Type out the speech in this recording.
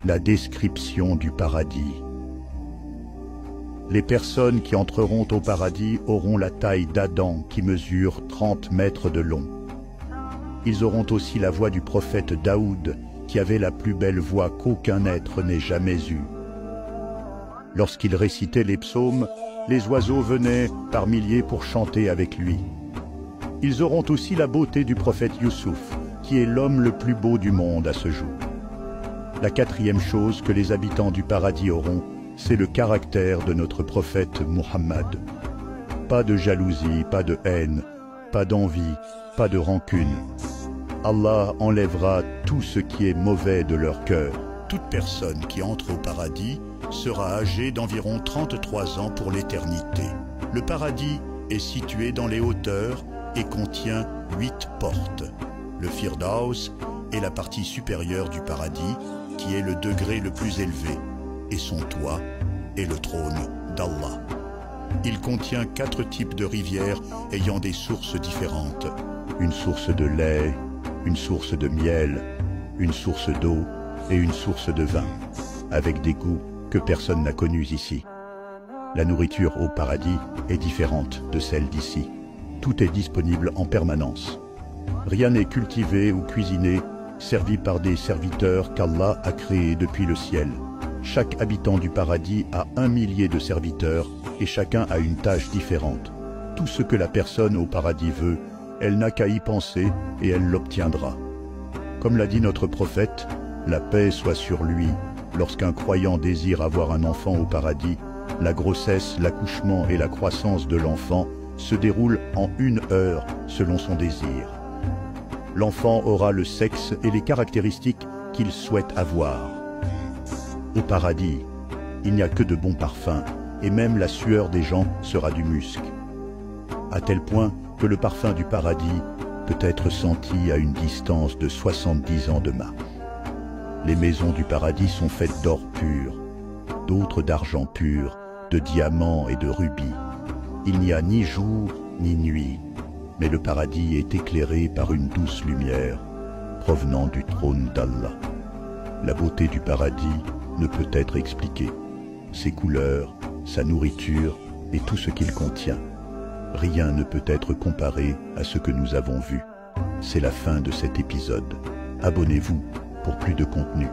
La description du paradis. Les personnes qui entreront au paradis auront la taille d'Adam qui mesure 30 mètres de long. Ils auront aussi la voix du prophète Daoud qui avait la plus belle voix qu'aucun être n'ait jamais eue. Lorsqu'il récitait les psaumes, les oiseaux venaient par milliers pour chanter avec lui. Ils auront aussi la beauté du prophète Youssouf, qui est l'homme le plus beau du monde à ce jour. La quatrième chose que les habitants du paradis auront, c'est le caractère de notre prophète Muhammad. Pas de jalousie, pas de haine, pas d'envie, pas de rancune. Allah enlèvera tout ce qui est mauvais de leur cœur. Toute personne qui entre au paradis sera âgée d'environ 33 ans pour l'éternité. Le paradis est situé dans les hauteurs et contient 8 portes. Le Firdaus est la partie supérieure du paradis, qui est le degré le plus élevé, et son toit est le trône d'Allah. Il contient 4 types de rivières ayant des sources différentes. Une source de lait, une source de miel, une source d'eau et une source de vin, avec des goûts que personne n'a connus ici. La nourriture au paradis est différente de celle d'ici. Tout est disponible en permanence. Rien n'est cultivé ou cuisiné, servi par des serviteurs qu'Allah a créés depuis le ciel. Chaque habitant du paradis a 1 millier de serviteurs et chacun a une tâche différente. Tout ce que la personne au paradis veut, elle n'a qu'à y penser et elle l'obtiendra. Comme l'a dit notre prophète, la paix soit sur lui. Lorsqu'un croyant désire avoir un enfant au paradis, la grossesse, l'accouchement et la croissance de l'enfant se déroulent en 1 heure selon son désir. L'enfant aura le sexe et les caractéristiques qu'il souhaite avoir. Au paradis, il n'y a que de bons parfums, et même la sueur des gens sera du musc. À tel point que le parfum du paradis peut être senti à une distance de 70 ans de marche. Les maisons du paradis sont faites d'or pur, d'autres d'argent pur, de diamants et de rubis. Il n'y a ni jour ni nuit, mais le paradis est éclairé par une douce lumière provenant du trône d'Allah. La beauté du paradis ne peut être expliquée. Ses couleurs, sa nourriture et tout ce qu'il contient. Rien ne peut être comparé à ce que nous avons vu. C'est la fin de cet épisode. Abonnez-vous pour plus de contenu.